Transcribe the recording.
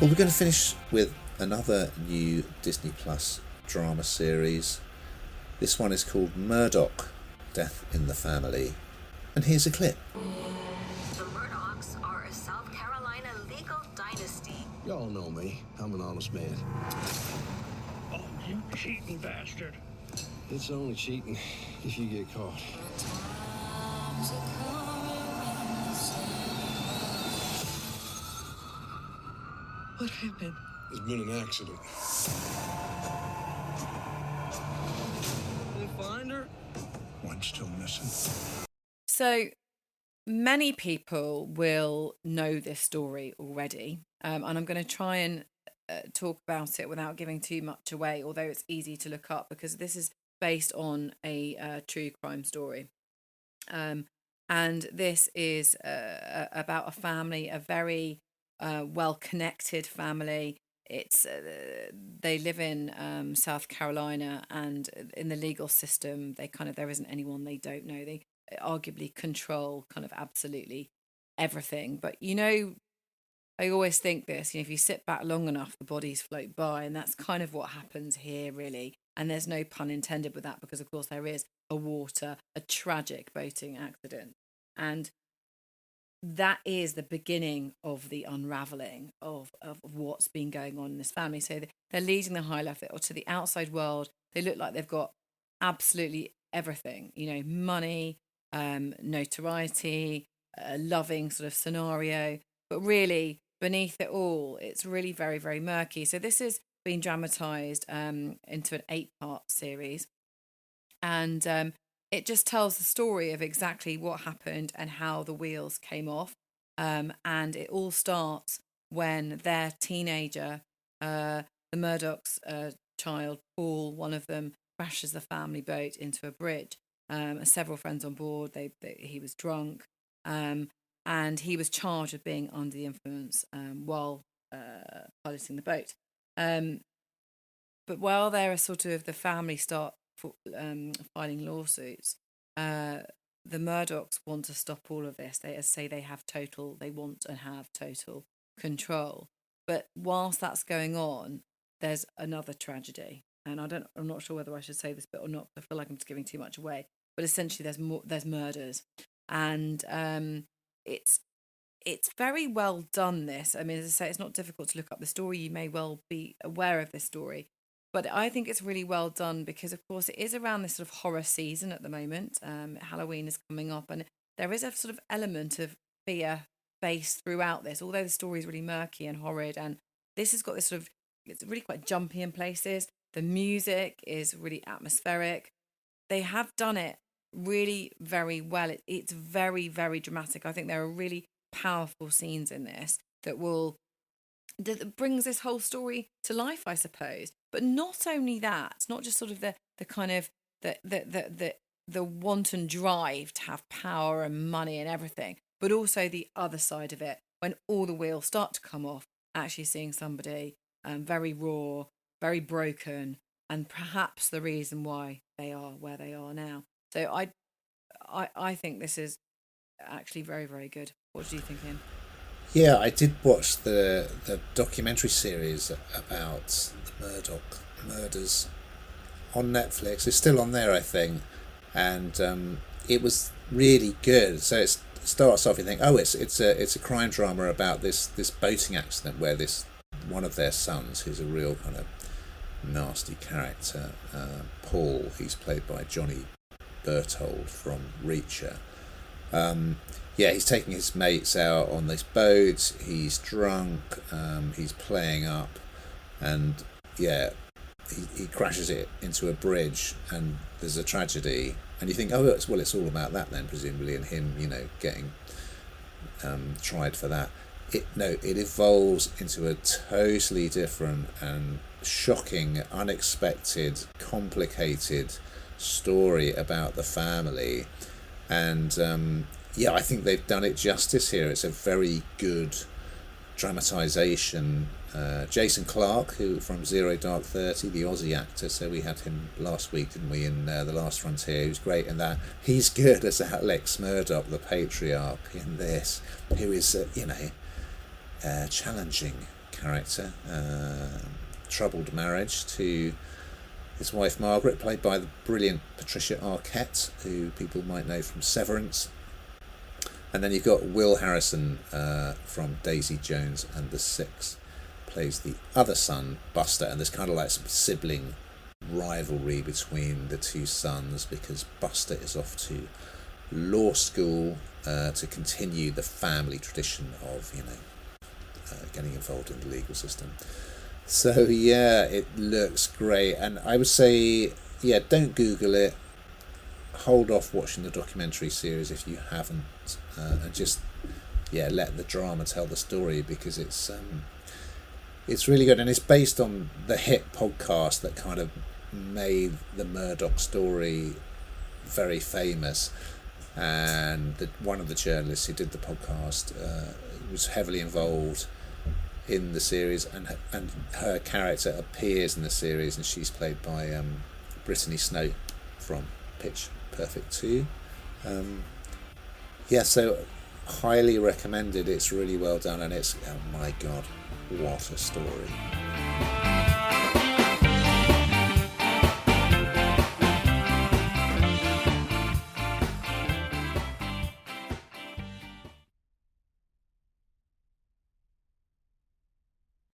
Well, we're going to finish with another new Disney Plus drama series. This one is called Murdaugh, Death in the Family. And here's a clip. The Murdaughs are a South Carolina legal dynasty. Y'all know me. I'm an honest man. Oh, you cheating bastard. It's only cheating if you get caught. What happened? There's been an accident. They find her? One's still missing. So many people will know this story already, and I'm going to try and talk about it without giving too much away, although it's easy to look up because this is based on a true crime story. And this is about a family, a very well-connected family. It's they live in South Carolina, and in the legal system, there isn't anyone they don't know. They arguably control kind of absolutely everything. But I always think this. If you sit back long enough, the bodies float by, and that's kind of what happens here, really. And there's no pun intended with that, because of course there is a tragic boating accident, and that is the beginning of the unraveling of what's been going on in this family. So they're leading the high life, or to the outside world, they look like they've got absolutely everything, money, notoriety, a loving sort of scenario, but really beneath it all, it's really very, very murky. So this has been dramatized into an 8-part series, and it just tells the story of exactly what happened and how the wheels came off. And it all starts when their teenager, the Murdaugh's child, Paul, one of them, crashes the family boat into a bridge. Several friends on board, he was drunk, and he was charged with being under the influence while piloting the boat. But while there are the family start filing lawsuits, the Murdaughs want to stop all of this. They want and have total control. But whilst that's going on, there's another tragedy, and I'm not sure whether I should say this bit or not. I feel like I'm just giving too much away. But essentially, there's murders, and it's very well done. This, I mean, as I say, it's not difficult to look up the story. You may well be aware of this story. But I think it's really well done because, of course, it is around this sort of horror season at the moment. Halloween is coming up, and there is a sort of element of fear based throughout this, although the story is really murky and horrid. And this has got this sort of, it's really quite jumpy in places. The music is really atmospheric. They have done it really very well. It's very, very dramatic. I think there are really powerful scenes in this that brings this whole story to life, I suppose. But not only that, it's not just sort of the kind of the wanton drive to have power and money and everything, but also the other side of it, when all the wheels start to come off, actually seeing somebody very raw, very broken, and perhaps the reason why they are where they are now. So I think this is actually very, very good. What do you think, Ian? Yeah, I did watch the documentary series about the Murdaugh murders on Netflix. It's still on there, I think, and it was really good. So it starts off, you think, oh, it's a crime drama about this boating accident where this one of their sons, who's a real kind of nasty character, Paul, he's played by Johnny Berthold from Reacher. He's taking his mates out on this boat. He's drunk. He's playing up, and he crashes it into a bridge, and there's a tragedy. And you think, oh, it's all about that then, presumably, and him, getting tried for that. It evolves into a totally different and shocking, unexpected, complicated story about the family, and I think they've done it justice here. It's a very good dramatisation. Jason Clarke, who from Zero Dark 30, the Aussie actor, so we had him last week, didn't we, in The Last Frontier, who's great in that. He's good as Alex Murdaugh, the patriarch, in this, who is, a challenging character. Troubled marriage to his wife Margaret, played by the brilliant Patricia Arquette, who people might know from Severance. And then you've got Will Harrison from Daisy Jones and the Six, plays the other son, Buster, and there's kind of like some sibling rivalry between the two sons because Buster is off to law school to continue the family tradition of, getting involved in the legal system. So yeah, it looks great, and I would say, don't Google it. Hold off watching the documentary series if you haven't, and just let the drama tell the story, because it's really good, and it's based on the hit podcast that kind of made the Murdaugh story very famous. And one of the journalists who did the podcast was heavily involved in the series, and her character appears in the series, and she's played by Brittany Snow from Pitch Perfect 2. So highly recommended. It's really well done, and it's, oh my god, what a story.